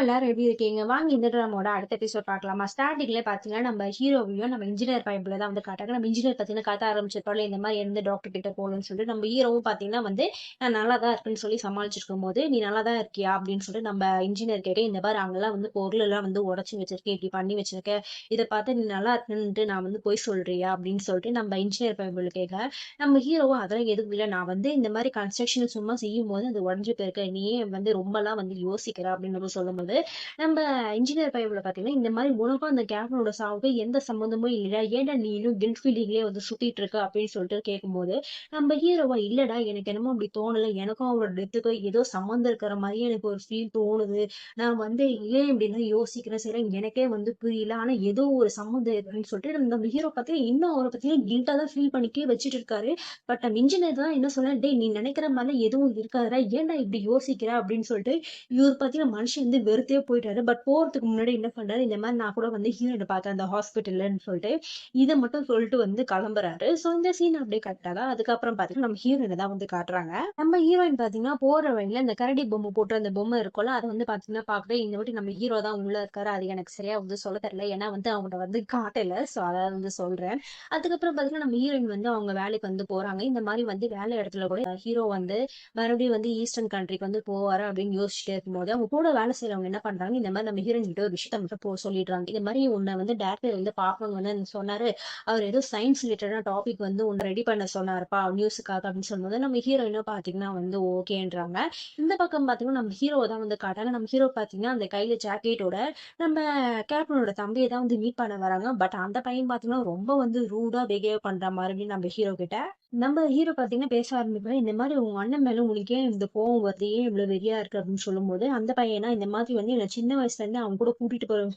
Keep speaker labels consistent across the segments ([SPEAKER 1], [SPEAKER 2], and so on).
[SPEAKER 1] எல்லாரும் எப்படி இருக்கீங்க? வாங்க இந்த ட்ராமாவோட அடுத்த எபிசோட் பார்க்கலாமா? ஸ்டார்ட்டிங்ல பார்த்தீங்கன்னா, நம்ம ஹீரோவையும் நம்ம இன்ஜினியர் பையன்ல தான் வந்து காட்டுறாங்க. நம்ம இன்ஜினியர் பார்த்தீங்கன்னா கத்த ஆரம்பிச்சிருப்பார்ல, இந்த மாரி இருந்து டாக்டர் கிட்ட போகணும்னு சொல்லிட்டு, நம்ம ஹீரோவும் பார்த்தீங்கன்னா வந்து, நான் நல்லா தான் இருக்கேன்னு சொல்லி சமாளிச்சிருக்கும்போது, "நீ நல்லா தான் இருக்கியா?" அப்படின்னு சொல்லிட்டு நம்ம இன்ஜினியர் கேட்க, "இந்த பாரு அங்கலாம் வந்து பொருளெல்லாம் வந்து உடைச்சு வச்சிருக்கேன், இப்படி பண்ணி வச்சிருக்கேன். இத பார்த்து நீ நல்லா இருக்கன்னுட்டு நான் வந்து பொய் சொல்றியா?" அப்படின்னு சொல்லிட்டு நம்ம இன்ஜினியர் பையன் கேட்க, நம்ம ஹீரோவும் அதெல்லாம் எதுவும் இல்ல. நான் வந்து இந்த மாரி கன்ஸ்ட்ரக்ஷன் சும்மா செய்யும்போது அது உடைஞ்சு போயிருக்கு. நீ ஏன் வந்து ரொம்பலாம் வந்து யோசிக்கிற அப்படின்னு நம்ம சொல்லும்போது, நம்ம இன்ஜினியர் பையன்ல பார்த்தீங்கன்னா, இந்த மாரி உனக்கும் அந்த கேப்டனோட சாவுக்கும் எந்த சம்மந்தமும் இல்ல. ஏன்டா நீ இன்னும் கில்ட் ஃபீலிங்லயே வந்து சுத்திட்டு இருக்க அப்படின்னு சொல்லிட்டு கேட்கும்போது, நம்ம ஹீரோவா இல்லடா எனக்கு என்னமோ அப்படி தோணல. எனக்கும் அவரோட டெத்துக்கும் ஏதோ சம்மந்தம் இருக்கிற மாரியே எனக்கு ஒரு ஃபீல் தோணுது. நான் வந்து ஏன் இப்படிலாம் யோசிக்கிறேன் சரி எனக்கே வந்து புரியல. ஆனா ஏதோ ஒரு சம்மந்தம் இருக்குன்னு சொல்லிட்டு நம்ம ஹீரோ பார்த்தீங்கன்னா, இன்னும் அவர பத்தின கில்ட்டா தான் ஃபீல் பண்ணிட்டே வச்சுட்டு இருக்காரு. பட் நம்ம இன்ஜினியர் தான் என்ன சொன்னாரு, "டேய் நீ நினைக்கிற மாரிலாம் எதுவும் இருக்காதுடா. ஏன்டா இப்படி யோசிக்கிற?" அப்படின்னு சொல்லிட்டு இவரு பார்த்தீங்கன்னா, மனுஷன் வந்து வெறுத்தே போயிட்டாரு. பட் போறதுக்கு முன்னாடி என்ன பண்றாரு, இந்த மாரி நான் கூட வந்து ஹீரோயின பார்த்தேன் அந்த ஹாஸ்பிட்டல்லன்னு சொல்லிட்டு, இத மட்டும் சொல்லிட்டு வந்து கிளம்புறாரு. ஸோ இந்த சீன் அப்படியே கட் ஆக, அதுக்கப்புறம் பார்த்தீங்கன்னா, நம்ம ஹீரோயின தான் வந்து காட்டுறாங்க. நம்ம ஹீரோயின் பார்த்தீங்கன்னா, போற வழியில இந்த கரடி பொம்மை போட்டு அந்த பொம்மை இருக்கும்ல, அத வந்து பார்த்தீங்கன்னா பார்க்குறேன். இந்த வாட்டி நம்ம ஹீரோ தான் உள்ள இருக்காரு. அது எனக்கு சரியா வந்து சொல்ல தெரியல. ஏன்னா வந்து அவங்கட்ட வந்து காட்டல. ஸோ அத வந்து சொல்றேன். அதுக்கப்புறம் பார்த்தீங்கன்னா, நம்ம ஹீரோயின் வந்து அவங்க வேலைக்கு வந்து போறாங்க. இந்த மாரி வந்து வேலை இடத்துல கூட ஹீரோ வந்து மறுபடியும் வந்து ஈஸ்டர்ன் கண்ட்ரிக்கு வந்து போவாரு அப்படின்னு யோசிச்சுட்டே இருக்கும்போது, அவங்க கூட வேலை செய்றவங்க என்ன பண்றாங்க, இந்த மாரி நம்ம ஹீரோயின் கிட்ட ஒரு விஷயத்த மட்டும் சொல்லிடுறாங்க. இந்த மாரி உன்ன வந்து டைரக்டர் வந்து பார்க்கணும்னு வந்து சொன்னாரு. அவர் ஏதோ சயின்ஸ் ரிலேட்டடான டாபிக் வந்து உன்ன ரெடி பண்ண சொன்னாருப்பா நியூஸுக்காக அப்படின்னு சொல்லும்போது, நம்ம ஹீரோயினும் பார்த்தீங்கன்னா வந்து ஓகேன்றாங்க. இந்த பக்கம் பார்த்தீங்கன்னா, நம்ம ஹீரோவ தான் வந்து காட்டுறாங்க. நம்ம ஹீரோ பார்த்தீங்கன்னா, அந்த கையில ஜாக்கெட்டோட நம்ம கேப்டனோட தம்பிய தான் வந்து மீட் பண்ண வராங்க. பட் அந்த பையன் பார்த்தீங்கன்னா, ரொம்ப வந்து ரூடா பிஹேவ் பண்ற மாதிரி நம்ம ஹீரோ கிட்ட. நம்ம ஹீரோ பார்த்தீங்கன்னா பேச ஆரம்பிப்பாரு. இந்த மாரி உங்க அண்ணன் மேல உங்களுக்கு ஏன் இந்த கோவம் வருது? ஏன் இவ்ளோ வெறியா இருக்கு? அப்படின்னு சொல்லும்போது, அந்த பையனா இந்த மாதிரி வந்து என்ன சின்ன வயசுல இருந்து அவன் கூட கூட்டிட்டு போறேன்னு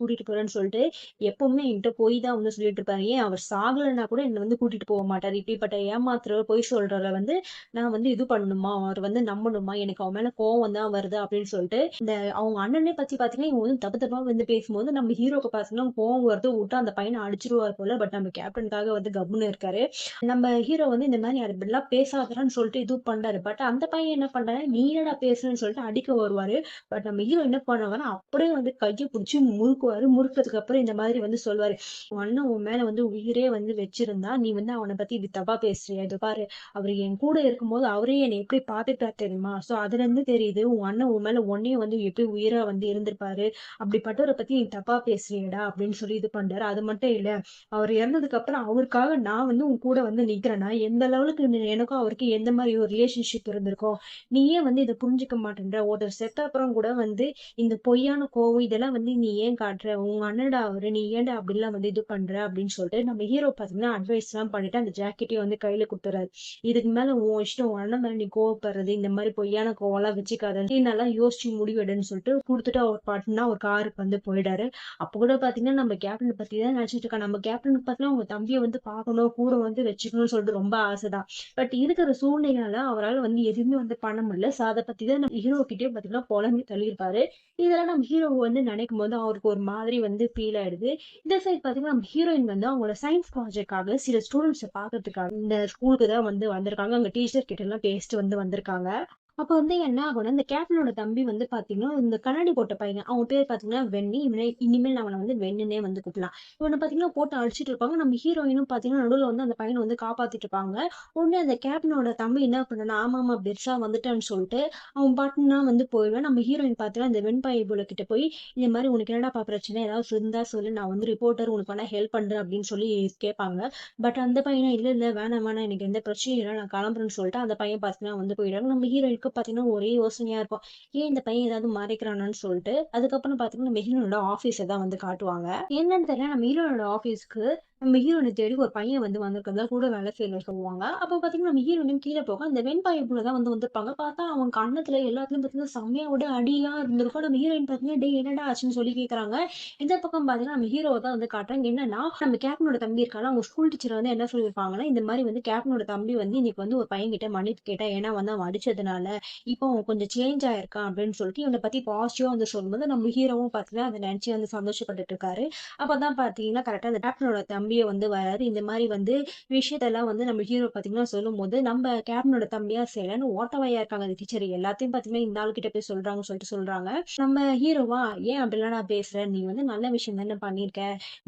[SPEAKER 1] சொல்லிட்டு, எப்பவுமே என்கிட்ட பொய் தான் வந்து சொல்லிட்டு இருப்பாரு. ஏன் அவர் சாகலன்னா கூட என்ன வந்து கூட்டிட்டு போக மாட்டாரு. இப்படிப்பட்ட ஏமாத்துறவர், பொய் சொல்றவர வந்து நான் வந்து இது பண்ணணுமா? அவர் வந்து நம்பணுமா? எனக்கு அவன் மேல கோவம் தான் வருது அப்படின்னு சொல்லிட்டு, இந்த அவங்க அண்ணனே பத்தி பார்த்தீங்கன்னா, இவங்க வந்து தப்பு தப்பா வந்து பேசும்போது, நம்ம ஹீரோக்கு பார்த்தீங்கன்னா கோவம் வருது. உட்டா அந்த பையன அடிச்சுருவார் போல. பட் நம்ம கேப்டனுக்காக வந்து கம்முன்னு இருக்காரு. நம்ம ஹீரோ வந்து இந்த மாரி அப்படிலாம் பேசாதடான்னு சொல்லிட்டு இது பண்றாரு. பட் அந்த பையன் என்ன பண்றாரு, "நீ என்னடா பேசுறன்னு" சொல்லிட்டு அடிக்க வருவாரு. பட் நம்ம ஹீரோ என்ன பண்ணுவாருன்னா, அப்படியே வந்து கைய புடிச்சு முறுக்குவாரு. முறுக்குனதுக்கு அப்புறம் இந்த மாதிரி வந்து சொல்லுவாரு, "உன் அண்ணன் உன் மேல வந்து உயிரே வந்து வச்சிருந்தா, நீ வந்து அவன பத்தி இப்படி தப்பா பேசுறியா? இதோ பாரு, அவரு என் கூட இருக்கும்போது அவரே என்னை எப்படி பார்த்துக்கிட்டாரு தெரியுமா? சோ அதுலருந்து தெரியுது, உன் அண்ணன் உன் மேல உன்னையும் வந்து எப்படி உயிரா வந்து இருந்திருப்பாரு. அப்படிப்பட்டவர பத்தி நீ தப்பா பேசுறியேடா" அப்படின்னு சொல்லி இது பண்றாரு. அது மட்டும் இல்ல, அவர் இறந்ததுக்கு அப்புறம் அவருக்காக நான் வந்து உன் கூட வந்து நிக்கிறேன்னா, எந்த லெவலுக்கு எனக்கும் அவருக்கும் எந்த மாரி ஒரு ரிலேஷன்ஷிப் இருந்திருக்கும். நீ ஏன் வந்து இத புரிஞ்சுக்க மாட்டேன்ற? ஒருத்தர் செத்த அப்புறம் கூட வந்து இந்த பொய்யான கோவம் இதெல்லாம் வந்து நீ ஏன் காட்டுற? உங்க அண்ணன்டா அவரு. நீ ஏன்டா அப்படிலாம் வந்து இது பண்ற? அப்படின்னு சொல்லிட்டு நம்ம ஹீரோ பார்த்தீங்கன்னா, அட்வைஸ்லாம் பண்ணிட்டு அந்த ஜாக்கெட்டையும் வந்து கையில குடுத்துறாரு. இதுக்கு மேல உன் இஷ்டம். உன் அண்ணன் மேல நீ கோவப்படுறது, இந்த மாரி பொய்யான கோவம்லாம் வச்சுக்காத. நீ நல்லா யோசிச்சு முடிவெடுன்னு சொல்லிட்டு குடுத்துட்டு அவர் பாட்டுனா ஒரு காருக்கு வந்து போயிட்டாரு. அப்ப கூட பாத்தீங்கன்னா, நம்ம கேப்டன பத்தி தான் நினைச்சுட்டு இருக்கா. நம்ம கேப்டனுக்கு பாத்தீங்கன்னா, உங்க தம்பிய வந்து பாக்கணும், கூட வந்து வச்சுக்கணும்னு சொல்லிட்டு ரொம்ப ஆசைதான். பட் இருக்கிற சூழ்நிலையால அவரால வந்து எதுவுமே வந்து பண்ண முடியல. சோ அத பத்தி தான் நம்ம ஹீரோ கிட்டயே பாத்தீங்கன்னா புலம்பி தள்ளியிருப்பாரு. இதெல்லாம் நம்ம ஹீரோ வந்து நினைக்கும்போது அவருக்கு ஒரு மாதிரி வந்து ஃபீல் ஆயிடுது. இந்த சைடு பாத்தீங்கன்னா, நம்ம ஹீரோயின் வந்து அவங்களோட சயின்ஸ் ப்ராஜெக்ட்காக சில ஸ்டூடண்ட்ஸ பாக்கறதுக்காக இந்த ஸ்கூலுக்கு தான் வந்து வந்திருக்காங்க. அங்க டீச்சர் கிட்ட எல்லாம் பேசிட்டு வந்து வந்திருக்காங்க. அப்ப வந்து என்ன ஆகும்னா, இந்த கேப்டனோட தம்பி வந்து பாத்தீங்கன்னா, இந்த கண்ணாடி போட்ட பையன். அவன் பேர் பாத்தீங்கன்னா வென்னி. இனிமேல் அவன வந்து வென்னுன்னே வந்து கூப்பிடலாம். இவன பாத்தீங்கன்னா போட்டு அடிச்சுட்டு இருப்பாங்க. நம்ம ஹீரோயினும் பாத்தீங்கன்னா நடுவுல வந்து அந்த பையன வந்து காப்பாத்திட்டு இருப்பாங்க. உடனே அந்த கேப்டனோட தம்பி என்ன பண்ணான்னா, ஆமாமா பெருசா வந்துட்டான்னு சொல்லிட்டு, அவன் பாட்டுன்னா வந்து போயிடுவான். நம்ம ஹீரோயின் பாத்தீங்கன்னா, இந்த வெண்பாய் புள்ள கிட்ட போய், இந்த மாரி "உனக்கு என்னடாப்பா பிரச்சனை? ஏதாவது இருந்தா சொல்லு. நான் வந்து ரிப்போர்ட்டர். உனக்கு வேணா ஹெல்ப் பண்றேன்" அப்படின்னு சொல்லி கேட்பாங்க. பட் அந்த பையனா, "இல்ல, இல்ல வேணாம், வேணாம். எனக்கு எந்த பிரச்சனையும் இல்ல. நான் கிளம்புறேன்னு" சொல்லிட்டு அந்த பையன் பாத்தீங்கன்னா வந்து போயிடுவாங்க. நம்ம ஹீரோயினுக்கு பாத்தீங்கன்னா ஒரே யோசனையா இருக்கும். ஏன் இந்த பையன் ஏதாவது மறைக்கிறானான்னு சொல்லிட்டு. அதுக்கப்புறம் பாத்தீங்கன்னா நம்ம ஹீரோனோட ஆபீஸ தான் வந்து காட்டுவாங்க. என்னன்னு தெரியல நம்ம ஹீரோனோட ஆபீஸ்க்கு நம்ம ஹீரோயின தேடி ஒரு பையன் வந்து வந்திருக்கிறதா கூட வேலை செய்யணும்னு சொல்லுவாங்க. அப்ப பாத்தீங்கன்னா நம்ம ஹீரோயினும் கீழ போக அந்த வெண்பாய்ப்புல தான் வந்து வந்திருப்பாங்க. பார்த்தா அவங்க கன்னத்துல எல்லாத்துலயும் பாத்தீங்கன்னா செம்மையா விட அடியா இருந்திருக்கும். நம்ம ஹீரோயின் பாத்தீங்கன்னா, "டேய் என்னடா ஆச்சுன்னு?" சொல்லி கேட்கறாங்க. இந்த பக்கம் பாத்தீங்கன்னா நம்ம ஹீரோவ தான் வந்து காட்டுறாங்க. என்னன்னா நம்ம கேப்டனோட தம்பி இருக்கான்ல, அவங்க ஸ்கூல் டீச்சர் வந்து என்ன சொல்லியிருப்பாங்கன்னா, இந்த மாரி வந்து கேப்டனோட தம்பி வந்து இன்னைக்கு வந்து ஒரு பையன்கிட்ட மன்னிப்பு கேட்டான். ஏன்னா வந்து அவன் அடிச்சதுனால இப்போ அவன் கொஞ்சம் சேஞ்ச் ஆயிருக்கான் அப்படின்னு சொல்லிட்டு இவனை பத்தி பாசிட்டிவா வந்து சொல்லும்போது நம்ம ஹீரோவும் பாத்தீங்கன்னா அதை நினைச்சு வந்து சந்தோஷப்பட்டுட்டு இருக்காரு. அப்பதான் பாத்தீங்கன்னா கரெக்டா அந்த கேப்டனோட தம்பியை வந்து வராரு. இந்த மாதிரி வந்து விஷயத்தெல்லாம் வந்து நம்ம ஹீரோ பாத்தீங்கன்னா சொல்லும்போது நம்ம கேப்டனோட தம்பியா சேலன்னு ஓட்டவாயா இருக்காங்க அந்த டீச்சர் எல்லாத்தையும் பாத்தீங்கன்னா இந்த ஆள் கிட்ட போய் சொல்றாங்கன்னு சொல்லிட்டு சொல்றாங்க. நம்ம ஹீரோவா ஏன் அப்படிலாம் நான் பேசுறேன், நீ வந்து நல்ல விஷயம் தானே பண்ணிருக்க,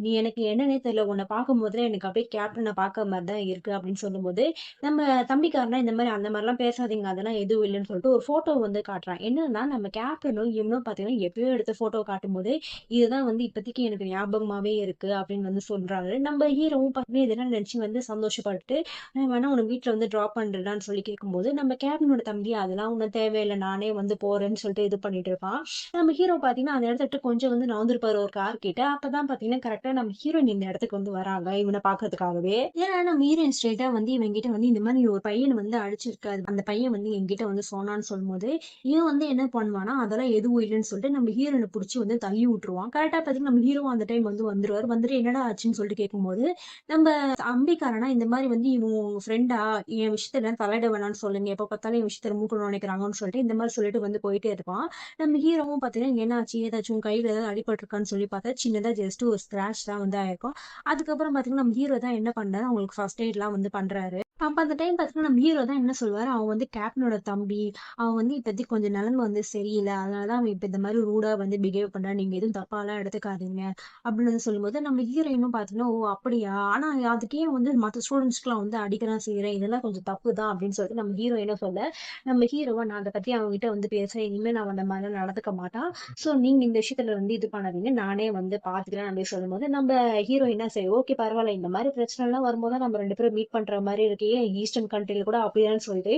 [SPEAKER 1] நீ எனக்கு என்னன்னே தெரியல, உன்னை பார்க்கும் போதுல எனக்கு அப்படியே கேப்டனை பார்க்க மாதிரி தான் இருக்கு அப்படின்னு சொல்லும்போது நம்ம தம்பிக்காரனா இந்த மாதிரி அந்த மாதிரிலாம் பேசாதீங்க, அதெல்லாம் எதுவும் இல்லைன்னு சொல்லிட்டு ஒரு போட்டோ வந்து காட்டுறான். என்னன்னா நம்ம கேப்டனும் இவனும் பாத்தீங்கன்னா எப்பயோ எடுத்த போட்டோ காட்டும்போது இதுதான் வந்து இப்போதைக்கு எனக்கு ஞாபகமாவே இருக்கு அப்படின்னு வந்து சொல்றாரு. நம்ம ஹீரோவும் பாத்தீங்கன்னா இதெல்லாம் நினைச்சு வந்து சந்தோஷப்பட்டு நான் வேணா உன வீட்டுல வந்து டிராப் பண்றேன்னு சொல்லி கேட்கும்போது நம்ம கேப்டனோட தம்பி அதெல்லாம் ஒன்றும் தேவையில்லை, நானே வந்து போறேன்னு சொல்லிட்டு இது பண்ணிட்டு இருப்பான். நம்ம ஹீரோ பாத்தீங்கன்னா அந்த இடத்த விட்டு கொஞ்சம் வந்து நவுந்திருப்பாரு ஒரு கார் கிட்ட. அப்பதான் பாத்தீங்கன்னா கரெக்டா நம்ம ஹீரோயின் இந்த இடத்துக்கு வந்து வராங்க இவனை பாக்குறதுக்காகவே. ஏன்னா நம்ம ஹீரோயின் ஸ்ட்ரெயிட்டா வந்து இவன் கிட்ட வந்து இந்த மாதிரி ஒரு பையன் வந்து அடிச்சிருக்காரு, அந்த பையன் வந்து என்கிட்ட வந்து சொன்னான்னு சொல்லும்போது இவன் வந்து என்ன பண்ணுவானா அதெல்லாம் எதுவும் இல்லைன்னு சொல்லிட்டு நம்ம ஹீரோனை புடிச்சு வந்து தள்ளி விட்டுருவான். கரெக்டா பாத்தீங்கன்னா நம்ம ஹீரோ அந்த டைம் வந்து வந்துருவாரு. வந்துட்டு என்னடா ஆச்சுன்னு சொல்லிட்டு கேட்கும்போது நம்ம அம்பிக்காரனா இந்த மாதிரி வந்து இவன் உங்க ஃப்ரெண்டா, என் விஷயத்துல தலையிட வேணாம்னு சொல்லுங்க, எப்ப பார்த்தாலும் என் விஷயத்துல மூக்க நுழைக்கிறாங்கன்னு சொல்லிட்டு இந்த மாதிரி சொல்லிட்டு வந்து போயிட்டே இருப்பான். நம்ம ஹீரோவும் பாத்தீங்கன்னா என்னாச்சு ஏதாச்சும் கையில ஏதாவது அடிபட்டிருக்கான்னு சொல்லி பார்த்தா சின்னதா ஜஸ்ட் ஒரு ஸ்கிராச் தான் வந்து ஆயிருக்கும். அதுக்கப்புறம் பாத்தீங்கன்னா நம்ம ஹீரோ தான் என்ன பண்றாரு, அவங்களுக்கு ஃபர்ஸ்ட் எய்ட் எல்லாம் வந்து பண்றாரு. அப்ப அந்த டைம் பாத்தீங்கன்னா நம்ம ஹீரோ தான் என்ன சொல்லுவாரு, அவன் வந்து கேப்டனோட தம்பி, அவன் வந்து இப்போதைக்கு கொஞ்சம் நிலைமை வந்து சரியில்லை, அதனாலதான் அவன் இப்ப இந்த மாதிரி ரூடா வந்து பிஹேவ் பண்றான், நீங்க எதுவும் தப்பாலாம் எடுத்துக்காதீங்க அப்படின்னு வந்து சொல்லும்போது நம்ம ஹீரோயினும் பாத்தீங்கன்னா ஓ அப்படியா, ஆனா அதுக்கே வந்து மத்த ஸ்டூடெண்ட்ஸ்க்குலாம் வந்து அடிக்கலாம் செய்யறேன், இதெல்லாம் கொஞ்சம் தப்பு தான் அப்படின்னு சொல்லிட்டு நம்ம ஹீரோயினும் சொல்ல நம்ம ஹீரோவை நான் அதை பத்தி அவங்க கிட்ட வந்து பேசுறேன், இனிமே நான் அந்த மாதிரிலாம் நடந்துக்க மாட்டான், சோ நீங்க இந்த விஷயத்துல வந்து இது பண்ணாதீங்க, நானே வந்து பாத்துக்கிறேன் அப்படின்னு சொல்லும்போது நம்ம ஹீரோயினா சரி ஓகே பரவாயில்ல, இந்த மாதிரி பிரச்சனை எல்லாம் வரும்போது நம்ம ரெண்டு பேரும் மீட் பண்ற மாதிரி இருக்கே, ஈஸ்டர்ன் கண்ட்ரில கூட அப்படியான்னு சொல்லிட்டு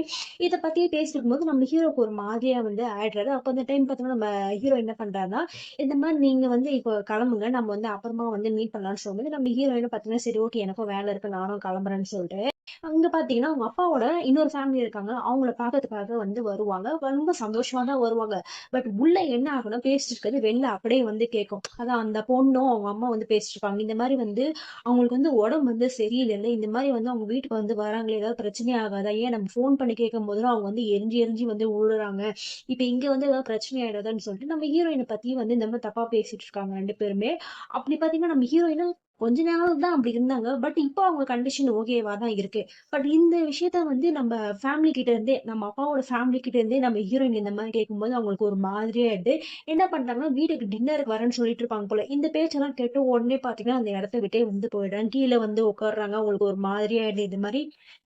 [SPEAKER 1] இதை பத்தியே பேசிட்டு இருக்கும்போது நம்ம ஹீரோக்கு ஒரு மாதிரியா வந்து ஆயிடுறாரு. அப்ப அந்த டைம் பார்த்தோம்னா நம்ம ஹீரோ என்ன பண்றாருன்னா இந்த மாதிரி நீங்க வந்து இப்போ கிளம்புங்க, நம்ம வந்து அப்புறமா வந்து மீட் பண்ணலாம்னு சொல்லும்போது நம்ம ஹீரோயினும் பார்த்தீங்கன்னா சரி ஓகே எனக்கும் வேலை இருக்கு நானும் கிளம்புறேன்னு சொல்லிட்டு அங்க பாத்தீங்கன்னா அவங்க அப்பாவோட இன்னொரு ஃபேமிலி இருக்காங்க, அவங்கள பாக்கிறதுக்காக வந்து வருவாங்க, ரொம்ப சந்தோஷமா தான் வருவாங்க. பட் உள்ள என்ன ஆகும்னா பேசிட்டு இருக்கிறது வெளில அப்படியே வந்து கேட்கும். அதான் அந்த பொண்ணும் அவங்க அம்மா வந்து பேசிட்டு இருப்பாங்க, இந்த மாதிரி வந்து அவங்களுக்கு வந்து உடம்பு வந்து சரியில்லை, இந்த மாதிரி வந்து அவங்க வீட்டுக்கு வந்து வராங்களே ஏதாவது பிரச்சனை ஆகாதா, ஏன் நம்ம ஃபோன் பண்ணி கேட்கும் போதும் அவங்க வந்து எரிஞ்சு எரிஞ்சு வந்து விழுறாங்க, இப்ப இங்க வந்து ஏதாவது பிரச்சனை ஆயிடாதான்னு சொல்லிட்டு நம்ம ஹீரோயினை பத்தி வந்து இந்த மாதிரி தப்பா பேசிட்டு இருக்காங்க ரெண்டு பேருமே. அப்படி பாத்தீங்கன்னா நம்ம ஹீரோயினும் கொஞ்ச நேரம் தான் அப்படி இருந்தாங்க, பட் இப்போ அவங்க கண்டிஷன் ஓகேவா தான் இருக்கு. பட் இந்த விஷயத்த வந்து நம்ம ஃபேமிலி கிட்ட இருந்தே நம்ம அப்பாவோட ஃபேமிலி கிட்ட இருந்தே நம்ம ஹீரோயின் இந்த மாதிரி கேட்கும்போது அவங்களுக்கு ஒரு மாதிரியா ஆயிடுது. என்ன பண்றாங்கன்னா வீட்டுக்கு டின்னருக்கு வரேன்னு சொல்லிட்டு இருப்பாங்க போல, இந்த பேச்செல்லாம் கேட்டு உடனே பாத்தீங்கன்னா அந்த இடத்த விட்டே வந்து போயிடுறாங்க, கீழே வந்து உட்காடுறாங்க. அவங்களுக்கு ஒரு மாதிரியா ஆயிடுது, இது மாதிரி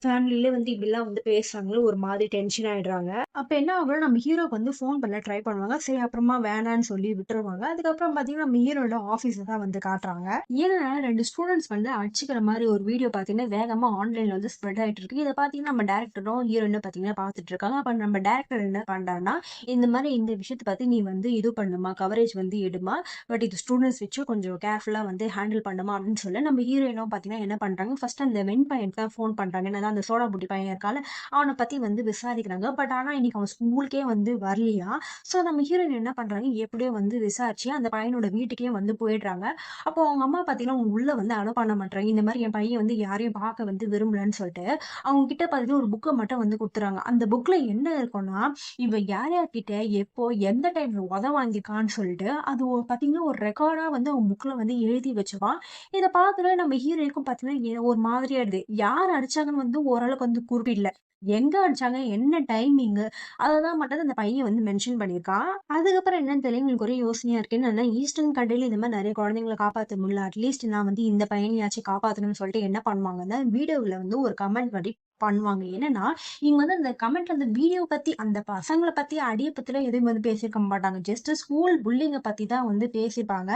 [SPEAKER 1] ஃபேமிலில வந்து இப்படிலாம் வந்து பேசுறாங்களோ ஒரு மாதிரி டென்ஷன் ஆயிடுறாங்க. அப்ப என்ன ஆகும் நம்ம ஹீரோக்கு வந்து ஃபோன் பண்ண ட்ரை பண்ணுவாங்க, சரி அப்புறமா வேணான்னு சொல்லி விட்டுருவாங்க. அதுக்கப்புறம் பாத்தீங்கன்னா நம்ம ஹீரோட ஆபீஸ் தான் வந்து காட்டுறாங்க. ஏன்னா ரெண்டு ஸ்டூடெண்ட்ஸ் வந்து அடிச்சுக்கிற மாதிரி ஒரு வீடியோ பாத்தீங்கன்னா வேகமா ஆன்லைன்ல வந்து ஸ்ப்ரெட் ஆயிட்டு இருக்கு. இதை பாத்தீங்கன்னா நம்ம டேரக்டரும் ஹீரோயினும் பாத்தீங்கன்னா பாத்துட்டு இருக்காங்க. அப்ப நம்ம டேரக்டர் என்ன பண்றாருன்னா இந்த மாதிரி இந்த விஷயத்தை பத்தி நீ வந்து இது பண்ணுமா, கவரேஜ் வந்து எடுமா, பட் இது ஸ்டூடெண்ட்ஸ் வச்சு கொஞ்சம் கேர்ஃபுல்லா வந்து ஹேண்டில் பண்ணுமா அப்படின்னு சொல்ல நம்ம ஹீரோயினும் பாத்தீங்கன்னா என்ன பண்றாங்க, ஃபர்ஸ்ட் அந்த வெண் பையனுக்கு தான் ஃபோன் பண்றாங்க, என்னதான் அந்த சோடா புட்டி பையன் இருக்கால அவனை பத்தி வந்து விசாரிக்கிறாங்க. பட் ஆனா இன்னைக்கு அவன் ஸ்கூலுக்கே வந்து வரலையா. சோ நம்ம ஹீரோயின் என்ன பண்றாங்க, எப்படியோ வந்து விசாரிச்சு அந்த பையனோட வீட்டுக்கே வந்து போயிடுறாங்க. அப்போ அவங்க அம்மா பாத்தீங்கன்னா அவங்க உள்ள வந்து அலோ பண்ண மாட்டாங்க, இந்த மாதிரி என் பையன் வந்து யாரையும் பார்க்க வந்து விரும்பலன்னு சொல்லிட்டு அவங்க கிட்ட பாத்தீங்கன்னா ஒரு புக்கை மட்டும் வந்து கொடுத்துறாங்க. அந்த புக்ல என்ன இருக்கும்னா இவன் யார் யார்கிட்ட எப்போ எந்த டைம்ல வாங்கியிருக்கான்னு சொல்லிட்டு அது பாத்தீங்கன்னா ஒரு ரெக்கார்டா வந்து அவன் புக்ல வந்து எழுதி வச்சுவான். இதை பார்த்துட்டு நம்ம ஹீரோயினுக்கும் பாத்தீங்கன்னா ஒரு மாதிரியா இருக்கு, யார் அடிச்சாங்கன்னு வந்து ஓரளவுக்கு வந்து குறிப்பிடல, எங்க அடிச்சாங்க என்ன டைமிங் அததான் மட்டும் அந்த பையன் வந்து மென்ஷன் பண்ணியிருக்கான். அதுக்கப்புறம் என்னன்னு தெரியல எங்களுக்கு ஒரே யோசனையா இருக்குன்னு ஈஸ்டர்ன் கண்ட்ரில இந்த மாதிரி நிறைய குழந்தைங்களை காப்பாற்ற முடியல, அட்லீஸ்ட் நான் வந்து இந்த பையனையாச்சும் காப்பாத்தணும்னு சொல்லிட்டு என்ன பண்ணுவாங்கன்னா வீடியோவில் வந்து ஒரு கமெண்ட் பண்ணி பண்ணுவாங்க. என்னன்னா இவங்க வந்து அந்த கமெண்ட்ல அந்த வீடியோ பத்தி அந்த பசங்களை பத்தி அடியை பத்திலாம் எதுவும் வந்து பேசியிருக்க மாட்டாங்க, ஜஸ்ட் ஸ்கூல் புல்லிங்க பத்தி தான் வந்து பேசியிருப்பாங்க.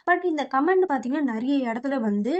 [SPEAKER 1] பட் இந்த கமெண்ட் பாத்தீங்கன்னா நிறைய இடத்துல வந்து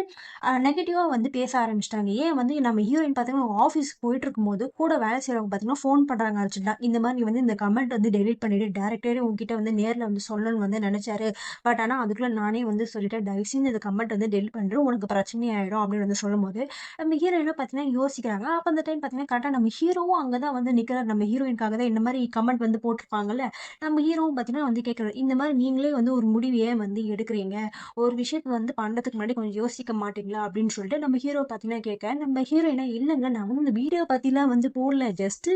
[SPEAKER 1] நெகட்டிவா வந்து பேச ஆரம்பிச்சிட்டாங்க. ஏன் வந்து நம்ம ஹீரோயின் பாத்தீங்கன்னா ஆஃபீஸ் போயிட்டு இருக்கும்போது கூட வேலை செய்யறவங்க பாத்தீங்கன்னா ஃபோன் பண்றாங்க அர்ஜென்ட்டா, இந்த மாதிரி வந்து இந்த கமெண்ட் வந்து டெலிட் பண்ணிட்டு டேரக்டரே உங்ககிட்ட வந்து நேர்ல வந்து சொல்லணும்னு வந்து நினைச்சாரு, பட் ஆனா அதுக்குள்ள நானே வந்து சொல்லிட்டேன், தயவு செஞ்சு இந்த கமெண்ட் வந்து டெலிட் பண்ணிட்டு உனக்கு பிரச்சனை ஆயிடும் அப்படின்னு வந்து சொல்லும் போது நம்ம ஹீரோயினும் பாத்தீங்கன்னா யோசிக்கிறாங்க. அப்ப அந்த டைம் பார்த்தீங்கன்னா, கரெக்ட்டா நம்ம ஹீரோவும் அங்க தான் வந்து நிக்கிறாரு. நம்ம ஹீரோயினுக்காக தான் இந்த மாரி கமெண்ட் வந்து போட்டுருப்பாங்கல்ல. நம்ம ஹீரோவும் பார்த்தீங்கன்னா வந்து கேட்கிறாரு. இந்த மாரி நீங்களே வந்து ஒரு முடிவு ஏன் வந்து எடுக்குறீங்க? ஒரு விஷயத்த வந்து பண்றதுக்கு முன்னாடி கொஞ்சம் யோசிக்க மாட்டீங்களா? அப்படின்னு சொல்லிட்டு நம்ம ஹீரோ பார்த்தீங்கன்னா கேட்க, நம்ம ஹீரோயினா இல்லங்க நான் வந்து இந்த வீடியோ பத்திலாம் வந்து போடல. ஜஸ்ட்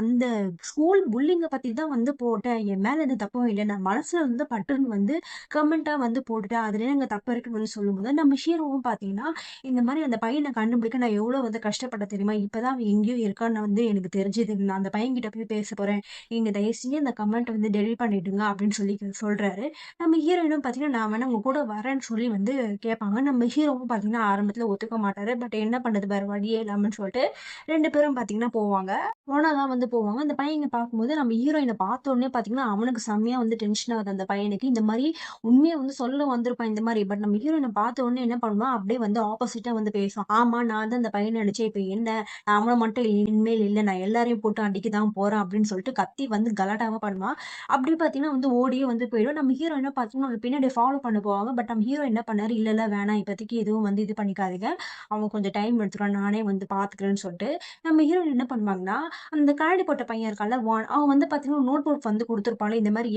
[SPEAKER 1] அந்த ஸ்கூல் புல்லிங்க பத்தி தான் வந்து போட்டேன். என் மேல எந்த தப்பும் இல்ல. நான் மனசுல வந்து பட்டுன்னு வந்து கமெண்ட்டா வந்து போட்டுட்டேன். அதுல என்னங்க தப்பு இருக்குன்னு வந்து சொல்லும்போது, நம்ம ஹீரோவும் பார்த்தீங்கன்னா, இந்த மாரி அந்த பையன கண்டுபிடிக்க நான் எவ்வளோ வந்து கஷ்டப்பட்டேன் தெரியுமா? இப்பதான் அவன் எங்கேயோ இருக்கான்னு வந்து எனக்கு தெரிஞ்சது. நான் அந்த பையன்கிட்ட போய் பேச போறேன். நீங்க தயவு செஞ்சு அந்த கமெண்ட் வந்து டெலீட் பண்ணிடுங்க அப்படின்னு சொல்லி சொல்றாரு. நம்ம ஹீரோயினும் பார்த்தீங்கன்னா, நான் வேணா உங்க கூட வரேன்னு சொல்லி வந்து கேட்பாங்க. நம்ம ஹீரோவும் பார்த்தீங்கன்னா, ஆரம்பத்துல ஒத்துக்க மாட்டாரு. பட் என்ன பண்றது? வேற வழியே இல்லாமன்னு சொல்லிட்டு 2 பேரும் பார்த்தீங்கன்னா போவாங்க. ஒண்ணா தான் வந்து போவாங்க. அந்த பையன பார்க்கும்போது நம்ம ஹீரோயின பார்த்தோனே பார்த்தீங்கன்னா, அவனுக்கு செம்மையா வந்து டென்ஷன் ஆகுது அந்த பையனுக்கு. இந்த மாரி உண்மைய வந்து சொல்ல வந்திருப்பான் இந்த மாரி. பட் நம்ம ஹீரோயின பார்த்த உடனே என்ன பண்ணுவான், அப்படியே வந்து ஆப்போசிட்டா வந்து பேசுவான். ஆமா நான் தான் அந்த பையன அடிச்சேன். இப்ப என்ன? நான் அவன மட்டும் இனிமேல் இல்ல. நான் எல்லாரையும் போட்டு அடிக்க தான் போறேன் அப்படின்னு சொல்லிட்டு கத்தி வந்து கலாட்டாவா பண்ணுவான். அப்படி பார்த்தீங்கன்னா வந்து ஓடியே வந்து போயிடும். நம்ம ஹீரோ என்ன பார்த்தீங்கன்னா, அவன பின்னாடி ஃபாலோ பண்ண போவாங்க. பட் நம்ம ஹீரோ என்ன பண்ணாரு, இல்ல இல்ல வேணாம் இப்போதைக்கு எதுவும் வந்து இது பண்ணிக்காதீங்க. அவன் கொஞ்சம் டைம் எடுத்துக்கிறான். நானே வந்து பார்த்துக்கிறேன்னு சொல்லிட்டு, நம்ம ஹீரோயின் என்ன பண்ணுவாங்கன்னா, அந்த கண்ணாடி போட்ட பையன் இருக்கான்ல, அவன் வந்து பார்த்தீங்கன்னா நோட் புக் வந்து குடுத்துருப்பான்ல. இந்த மாரி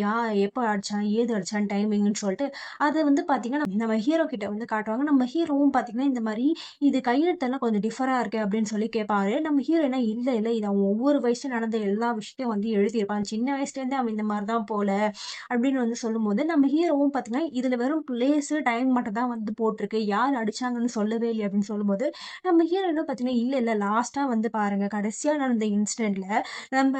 [SPEAKER 1] எப்ப அடிச்சான், ஏது அடிச்சான் டைமிங்ன்னு சொல்லிட்டு, அத வந்து பார்த்தீங்கன்னா, நம்ம ஹீரோ கிட்ட வந்து காட்டுவாங்க. நம்ம ஹீரோவும் பார்த்தீங்கன்னா, இந்த மாரி இது கையெழுத்தெல்லாம் கொஞ்சம் டிஃபரா இருக்கு அப்படின்னு சொல்லி கேட்பாரு. நம்ம ஹீரோயினா இல்ல இல்ல இது அவன் ஒவ்வொரு வயசுல நடந்த எல்லா விஷயத்தையும் வந்து எழுதியிருப்பான். சின்ன வயசுலேருந்தே அவன் இந்த மாரி தான் போல அப்படின்னு வந்து சொல்லும்போது, நம்ம ஹீரோவும் பார்த்தீங்கன்னா, இதுல வெறும் பிளேஸு, டைம் மட்டும் தான் வந்து போட்டிருக்கு. யார் அடிச்சாங்கன்னு சொல்லவே இல்லையே அப்படின்னு சொல்லும்போது, நம்ம ஹீரோயினும் பார்த்தீங்கன்னா, இல்ல இல்ல லாஸ்ட்டா வந்து பாருங்க, கடைசியா நடந்த இன்சிடென்ட்ல நம்ம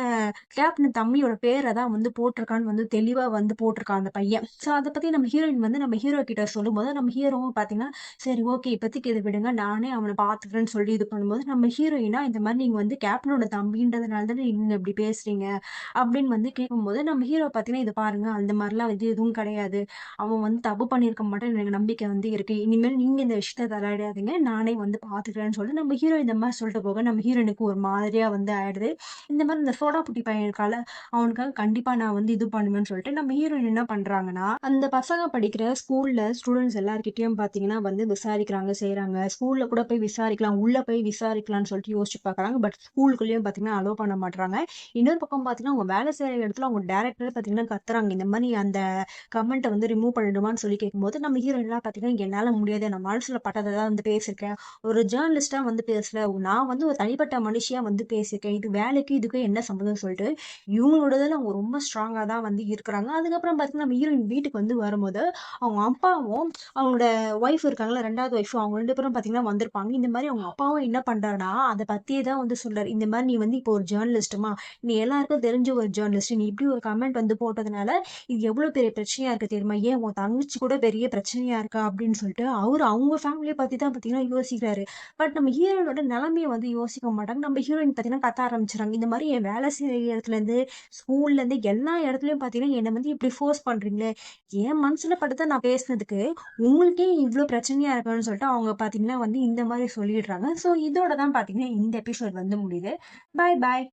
[SPEAKER 1] கேப்டன் தம்பியோட பேர தான் வந்து போட்டிருக்கான்னு வந்து தெளிவா வந்து போட்டிருக்கான் அந்த பையன். ஸோ அத பத்தி நம்ம ஹீரோயின் வந்து நம்ம ஹீரோ கிட்ட சொல்லும்போது, நம்ம ஹீரோவும் பார்த்தீங்கன்னா, சரி ஓகே இப்போதைக்கு இத விடுங்க. நானே அவன பார்த்துக்கிறேன்னு சொல்லி இது பண்ணும்போது, நம்ம ஹீரோயினா இந்த மாரி நீங்க வந்து கேப்டனோட தம்பின்றதுனால தானே நீங்க இப்படி பேசுறீங்க? அப்படின்னு வந்து கேட்கும்போது, நம்ம ஹீரோ பார்த்தீங்கன்னா, "இத பாருங்க அந்த மாரிலாம் வந்து எதுவும் கிடையாது. அவன் வந்து தப்பு பண்ணியிருக்க மாட்டான்னு எனக்கு நம்பிக்கை வந்து இருக்கு. இனிமேல் நீங்க இந்த விஷயத்த தலையிடாதீங்க. நானே வந்து பார்த்துக்கிறேன்னு" சொல்லிட்டு நம்ம ஹீரோ இந்த மாரி சொல்லிட்டு போக, நம்ம ஹீரோயினுக்கு ஒரு மாதிரியா வந்து ஆயிடுது. இந்த மாரி இந்த சோடா புட்டி பையன் இருக்கான்ல, அவனுக்காக கண்டிப்பா நான் வந்து இது பண்ணுவேன்னு சொல்லிட்டு, நம்ம ஹீரோயின் என்ன பண்றாங்கன்னா, அந்த பசங்க படிக்கிற ஸ்கூல்ல ஸ்டூடண்ட்ஸ் எல்லார்கிட்டயும் பார்த்தீங்கன்னா வந்து விசாரிக்கிறாங்க, செய்றாங்க. ஸ்கூல்ல கூட போய் விசாரிக்கலாம். உள்ள போய் விசாரிக்கலாம்னு சொல்லிட்டு யோசிச்சு பார்க்குறாங்க. பட் ஸ்கூலுக்குள்ளேயும் பார்த்தீங்கன்னா அலோ பண்ண மாட்றாங்க. இன்னொரு பக்கம் பார்த்தீங்கன்னா, அவங்க வேலை செய்ற இடத்துல அவங்க டைரக்டரே பார்த்தீங்கன்னா கத்துறாங்க. இந்த மாரி அந்த கமெண்ட்ட வந்து ரிமூவ் பண்ணிடுமான்னு சொல்லி கேட்கும்போது, நம்ம ஹீரோயின்லாம் பார்த்தீங்கன்னா, என்னால முடியாது. நான் மனசுல பட்டத தான் வந்து பேசியிருக்கேன். ஒரு ஜேர்னலிஸ்ட்டா வந்து பேசல. நான் வந்து ஒரு தனிப்பட்ட மனுஷியா வந்து பேசியிருக்கேன். இது வேலைக்கும் இதுக்கும் என்ன சம்மந்தம்னு சொல்லிட்டு, இவங்களோடதுல அவங்க ரொம்ப ஸ்ட்ராங்கா தான் வந்து இருக்குறாங்க. அதுக்கப்புறம் பார்த்தீங்கன்னா, நம்ம ஹீரோயின் வீட்டுக்கு வந்து வரும்போது, அவங்க அப்பாவும், அவங்களோட ஒய்ஃப் இருக்காங்கல்ல 2வது ஒய்ஃப் அவங்க 2 பேரும் பார்த்தீங்கன்னா வந்திருப்பாங்க. இந்த மாரி அவங்க அப்பாவும் என்ன பண்றாருன்னா, அத பத்தியே தான் வந்து சொல்றாரு. இந்த மாரி நீ வந்து இப்போ ஒரு ஜேர்னலிஸ்ட்டுமா நீ எல்லாருக்கும் தெரிஞ்ச ஒரு ஜேர்னலிஸ்ட். நீ இப்படி ஒரு கமெண்ட் வந்து போட்டதுனால, இது எவ்வளோ பெரிய பிரச்சனையா இருக்கு தெரியுமா? ஏன் உன் தங்கச்சி கூட பெரிய பிரச்சனையா இருக்கா? அப்படின்னு சொல்லிட்டு, அவரு அவங்க ஃபேமிலிய பத்தி தான் பார்த்தீங்கன்னா யோசிக்கிறாரு. பட் நம்ம ஹீரோயினோட நிலைமைய வந்து யோசிக்க மாட்டாங்க. நம்ம ஹீரோயின் பார்த்தீங்கன்னா கத்த ஆரம்பிச்சுறாங்க. இந்த மாரி என் வேலை செய்ற இடத்துலேருந்து, ஸ்கூல்லேருந்து எல்லா இடத்துலயும் பார்த்தீங்கன்னா, என்ன வந்து இப்படி ஃபோர்ஸ் பண்றீங்களே! என் மனசுல பட்டத நான் பேசினதுக்கு, உங்களுக்கே இவ்ளோ பிரச்சனையா இருக்கான்னு சொல்லிட்டு, அவங்க பார்த்தீங்கன்னா வந்து இந்த மாரி சொல்லிடுறாங்க. ஸோ இதோட தான் பார்த்தீங்கன்னா இந்த எபிசோட் வந்து முடியுது. பாய் பாய்.